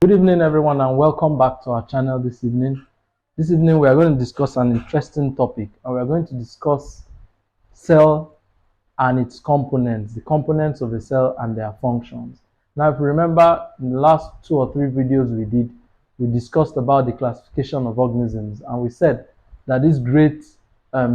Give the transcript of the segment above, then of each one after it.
Good evening, everyone, and welcome back to our channel this evening. This evening, we are going to discuss an interesting topic, and we are going to discuss cell and its components, the components of a cell and their functions. Now, if you remember, in the last 2 or 3 videos we discussed about the classification of organisms, and we said that this great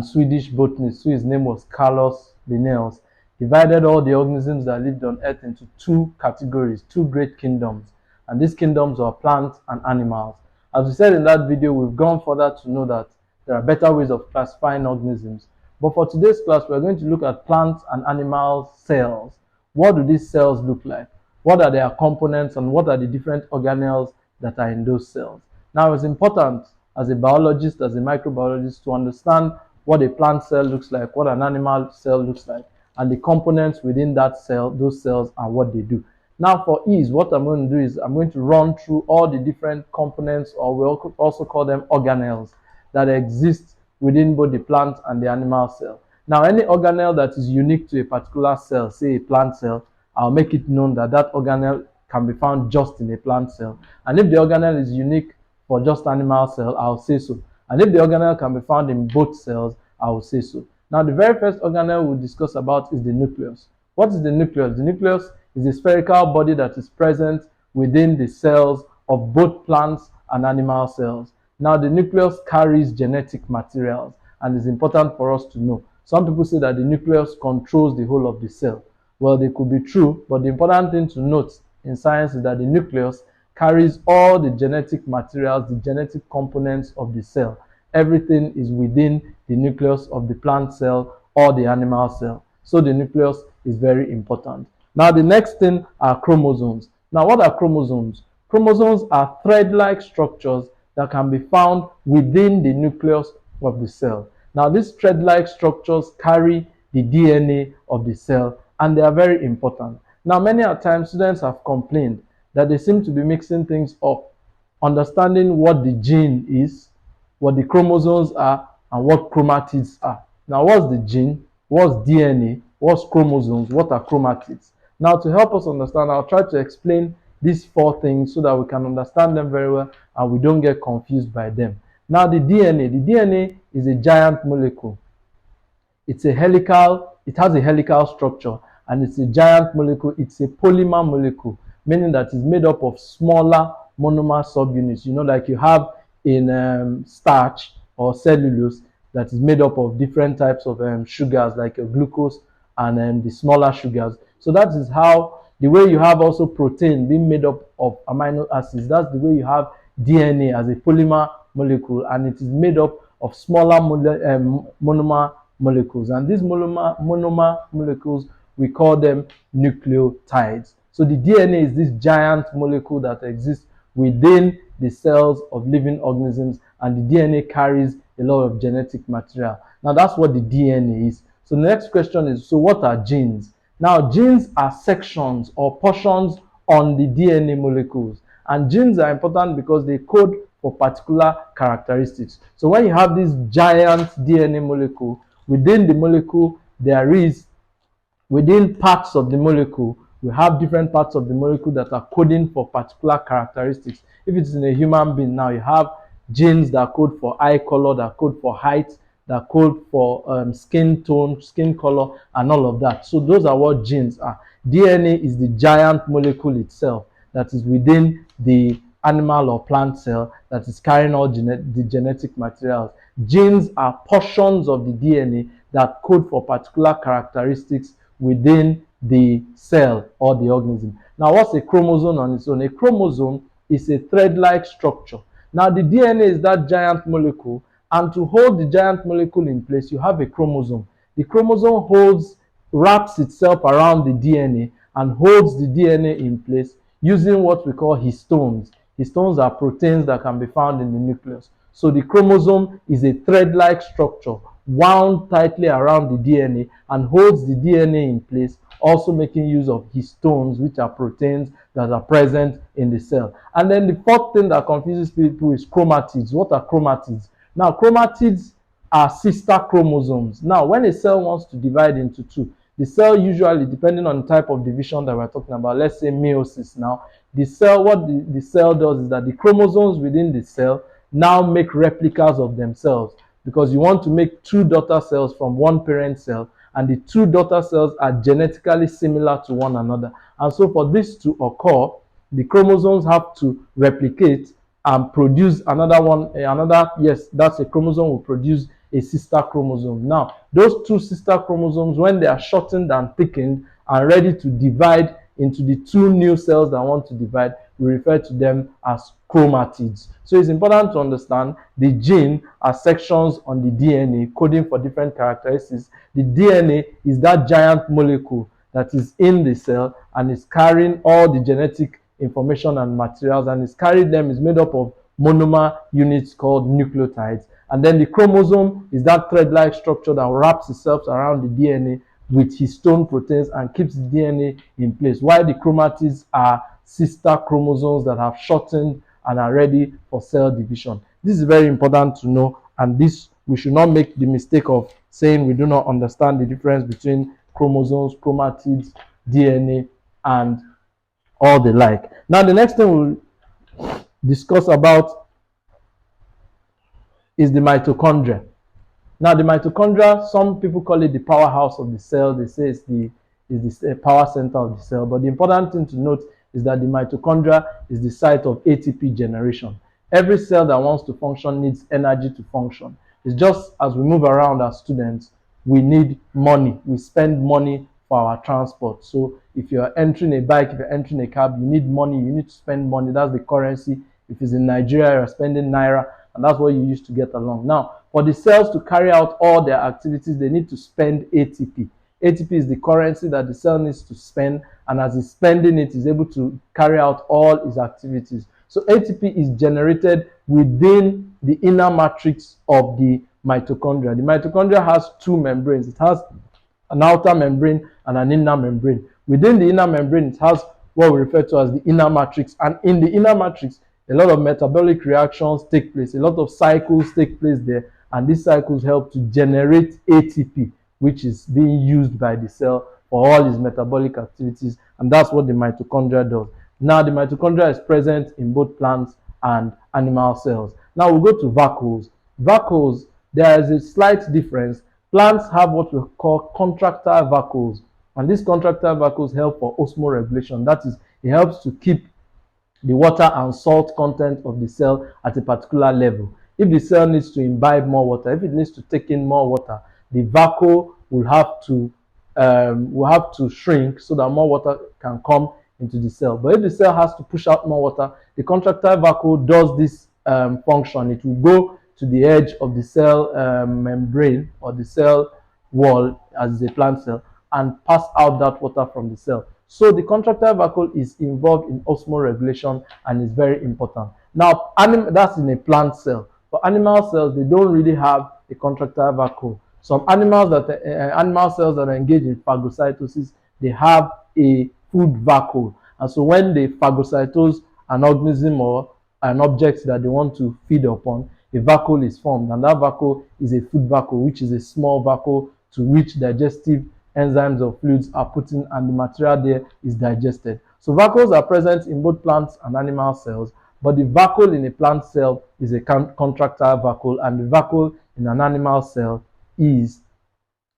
Swedish botanist, whose name was Carlos Linnaeus, divided all the organisms that lived on Earth into 2 categories, 2 great kingdoms, and these kingdoms are plants and animals. As we said in that video, we've gone further to know that there are better ways of classifying organisms. But for today's class, we're going to look at plants and animal cells. What do these cells look like? What are their components, and what are the different organelles that are in those cells? Now, it's important as a biologist, as a microbiologist, to understand what a plant cell looks like, what an animal cell looks like, and the components within that cell, those cells, and what they do. Now, for ease, what I'm going to do is I'm going to run through all the different components, or we also call them organelles, that exist within both the plant and the animal cell. Now, any organelle that is unique to a particular cell, say a plant cell, I'll make it known that that organelle can be found just in a plant cell. And if the organelle is unique for just animal cell, I'll say so. And if the organelle can be found in both cells, I will say so. Now, the very first organelle we'll discuss about is the nucleus. What is the nucleus? The nucleus is a spherical body that is present within the cells of both plants and animal cells. Now, the nucleus carries genetic materials, and it's important for us to know. Some people say that the nucleus controls the whole of the cell. Well, they could be true, but the important thing to note in science is that the nucleus carries all the genetic materials, the genetic components of the cell. Everything is within the nucleus of the plant cell or the animal cell. So the nucleus is very important. Now, the next thing are chromosomes. Now, what are chromosomes? Chromosomes are thread-like structures that can be found within the nucleus of the cell. Now, these thread-like structures carry the DNA of the cell, and they are very important. Now, many times students have complained that they seem to be mixing things up, understanding what the gene is, what the chromosomes are, and what chromatids are. Now, what's the gene? What's DNA? What's chromosomes? What are chromatids? Now, to help us understand, I'll try to explain these 4 things so that we can understand them very well and we don't get confused by them. Now, the DNA is a giant molecule. It has a helical structure, and it's a giant molecule. It's a polymer molecule, meaning that it's made up of smaller monomer subunits, like you have in starch or cellulose, that is made up of different types of sugars, like glucose and the smaller sugars. So that is how, the way you have also protein being made up of amino acids, that's the way you have DNA as a polymer molecule, and it is made up of smaller monomer molecules. And these monomer molecules, we call them nucleotides. So the DNA is this giant molecule that exists within the cells of living organisms, and the DNA carries a lot of genetic material. Now, that's what the DNA is. So the next question is, so what are genes? Now, genes are sections or portions on the DNA molecules, and genes are important because they code for particular characteristics. So when you have this giant DNA molecule, within the molecule there is, within parts of the molecule, we have different parts of the molecule that are coding for particular characteristics. If it's in a human being, now you have genes that code for eye color, that code for height, that code for skin tone, skin color, and all of that. So those are what genes are. DNA is the giant molecule itself that is within the animal or plant cell that is carrying all the genetic materials. Genes are portions of the DNA that code for particular characteristics within the cell or the organism. Now, what's a chromosome on its own? A chromosome is a thread-like structure. Now, the DNA is that giant molecule, and to hold the giant molecule in place, you have a chromosome. The chromosome wraps itself around the DNA and holds the DNA in place using what we call histones. Histones are proteins that can be found in the nucleus. So the chromosome is a thread-like structure wound tightly around the DNA and holds the DNA in place, also making use of histones, which are proteins that are present in the cell. And then the 4th thing that confuses people is chromatids. What are chromatids? Now, chromatids are sister chromosomes. Now, when a cell wants to divide into 2, The cell usually, depending on the type of division that we're talking about, let's say meiosis now, the cell, what the cell does is that the chromosomes within the cell now make replicas of themselves, because you want to make two daughter cells from one parent cell, and the two daughter cells are genetically similar to one another. And so for this to occur, the chromosomes have to replicate and produce another one, yes, that's a chromosome will produce a sister chromosome. Now, those two sister chromosomes, when they are shortened and thickened and ready to divide into the two new cells that want to divide, we refer to them as chromatids. So it's important to understand the gene are sections on the DNA coding for different characteristics. The DNA is that giant molecule that is in the cell and is carrying all the genetic information and materials, and is carried them is made up of monomer units called nucleotides. And then the chromosome is that thread-like structure that wraps itself around the DNA with histone proteins and keeps the DNA in place, while the chromatids are sister chromosomes that have shortened and are ready for cell division. This is very important to know, and this we should not make the mistake of saying we do not understand the difference between chromosomes, chromatids, DNA, and all the like. Now, the next thing we'll discuss about is the mitochondria. Now, the mitochondria, some people call it the powerhouse of the cell. They say it's the power center of the cell. But the important thing to note is that the mitochondria is the site of ATP generation. Every cell that wants to function needs energy to function. It's just as we move around as students, we need money. We spend money for our transport. So if you're entering a bike, if you're entering a cab, you need money. You need to spend money. That's the currency. If it's in Nigeria, you're spending naira, and that's what you use to get along. Now, for the cells to carry out all their activities, they need to spend ATP. ATP is the currency that the cell needs to spend, and as it's spending it, is able to carry out all its activities. So ATP is generated within the inner matrix of the mitochondria. The mitochondria has two membranes. It has an outer membrane and an inner membrane. Within the inner membrane, it has what we refer to as the inner matrix, and in the inner matrix, a lot of metabolic reactions take place, a lot of cycles take place there, and these cycles help to generate ATP, which is being used by the cell for all its metabolic activities, and that's what the mitochondria does. Now, the mitochondria is present in both plants and animal cells. Now, we'll go to vacuoles. Vacuoles, there is a slight difference. Plants have what we call contractile vacuoles, and these contractile vacuoles help for osmoregulation. That is, it helps to keep the water and salt content of the cell at a particular level. If the cell needs to imbibe more water, if it needs to take in more water, the vacuole will have to shrink so that more water can come into the cell. But if the cell has to push out more water, the contractile vacuole does this function. It will go to the edge of the cell membrane or the cell wall, as a plant cell, and pass out that water from the cell. So the contractile vacuole is involved in osmoregulation and is very important. Now, that's in a plant cell. For animal cells, they don't really have a contractile vacuole. Some animal cells that are engaged in phagocytosis, they have a food vacuole. And so when they phagocytose an organism or an object that they want to feed upon, a vacuole is formed, and that vacuole is a food vacuole, which is a small vacuole to which digestive enzymes or fluids are put in, and the material there is digested. So vacuoles are present in both plants and animal cells, but the vacuole in a plant cell is a contractile vacuole, and the vacuole in an animal cell is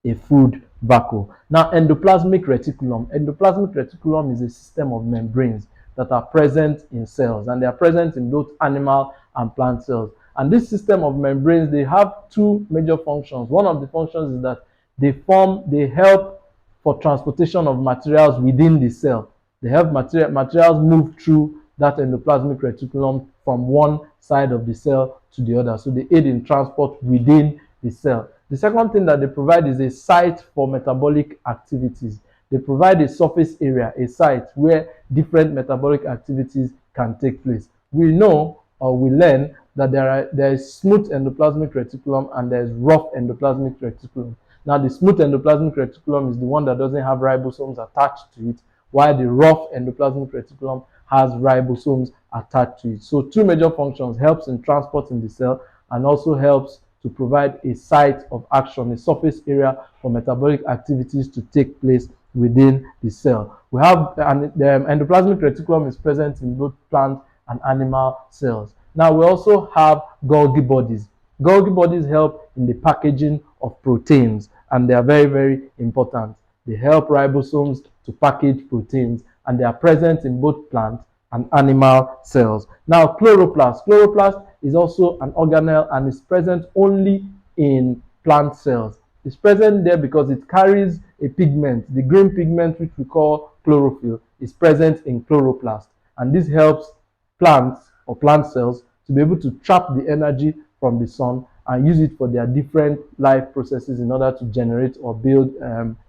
a food vacuole. Now, endoplasmic reticulum. Endoplasmic reticulum is a system of membranes that are present in cells, and they are present in both animal and plant cells. And this system of membranes, they have two major functions. One of the functions is that they help for transportation of materials within the cell. They help materials move through that endoplasmic reticulum from one side of the cell to the other. So they aid in transport within the cell. The second thing that they provide is a site for metabolic activities. They provide a surface area, a site where different metabolic activities can take place. We know, or we learn, that there is smooth endoplasmic reticulum and there is rough endoplasmic reticulum. Now, the smooth endoplasmic reticulum is the one that doesn't have ribosomes attached to it, while the rough endoplasmic reticulum has ribosomes attached to it. So two major functions: helps in transport in the cell and also helps to provide a site of action, a surface area for metabolic activities to take place within the cell. We have the endoplasmic reticulum is present in both plant and animal cells. Now we also have Golgi bodies. Golgi bodies help in the packaging of proteins, and they are very, very important. They help ribosomes to package proteins, and they are present in both plant and animal cells. Now, chloroplast. Chloroplast is also an organelle and is present only in plant cells. It's present there because it carries a pigment. The green pigment, which we call chlorophyll, is present in chloroplast. And this helps plants or plant cells to be able to trap the energy from the sun and use it for their different life processes in order to generate or build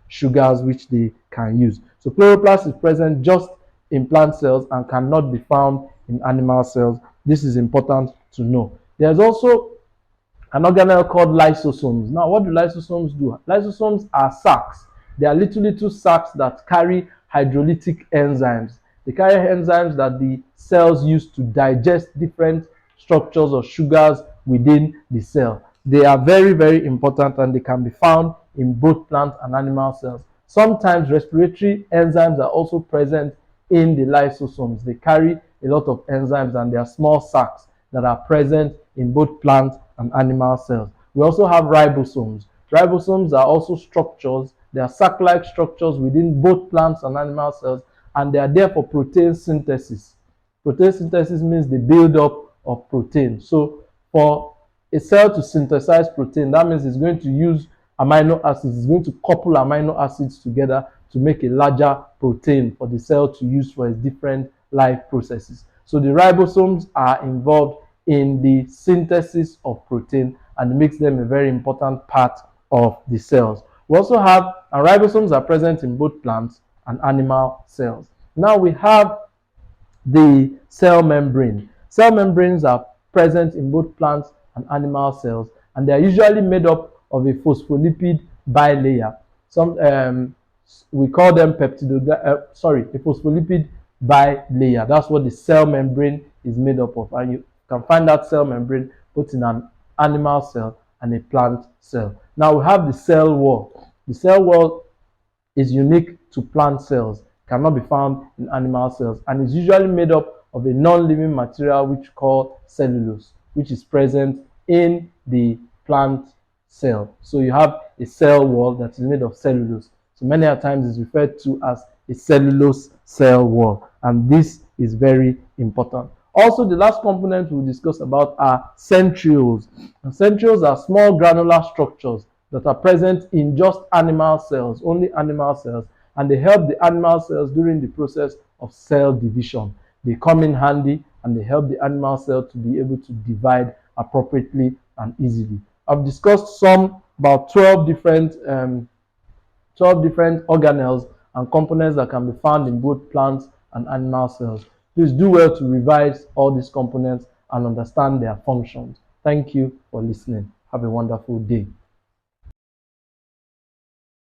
sugars which they can use. So chloroplast is present just in plant cells and cannot be found in animal cells. This is important to know. There's also an organelle called lysosomes. Now, what do lysosomes do? Lysosomes are sacs. They are little sacs that carry hydrolytic enzymes. They carry enzymes that the cells use to digest different structures or sugars within the cell. They are very, very important, and they can be found in both plant and animal cells. Sometimes respiratory enzymes are also present in the lysosomes. They carry a lot of enzymes, and they are small sacs that are present in both plant and animal cells. We also have ribosomes. Ribosomes are also structures. They are sac-like structures within both plants and animal cells, and they are there for protein synthesis. Protein synthesis means the build-up of protein. So for a cell to synthesize protein, that means it's going to use amino acids. It's going to couple amino acids together to make a larger protein for the cell to use for its different life processes. So the ribosomes are involved in the synthesis of protein, and it makes them a very important part of the cells. We also have, and ribosomes are present in both plants and animal cells. Now we have the cell membrane. Cell membranes are present in both plants and animal cells, and they are usually made up of a phospholipid bilayer. We call them a phospholipid bilayer. That's what the cell membrane is made up of, and you can find that cell membrane both in an animal cell and a plant cell. Now we have the cell wall. The cell wall is unique to plant cells, cannot be found in animal cells, and is usually made up of a non-living material which we call cellulose, which is present in the plant cell. So you have a cell wall that is made of cellulose. So many times it's referred to as a cellulose cell wall, and this is very important. Also, the last component we'll discuss about are centrioles. And centrioles are small granular structures that are present in just animal cells, only animal cells, and they help the animal cells during the process of cell division. They come in handy, and they help the animal cell to be able to divide appropriately and easily. I've discussed about 12 different organelles and components that can be found in both plants and animal cells. Please do well to revise all these components and understand their functions. Thank you for listening. Have a wonderful day.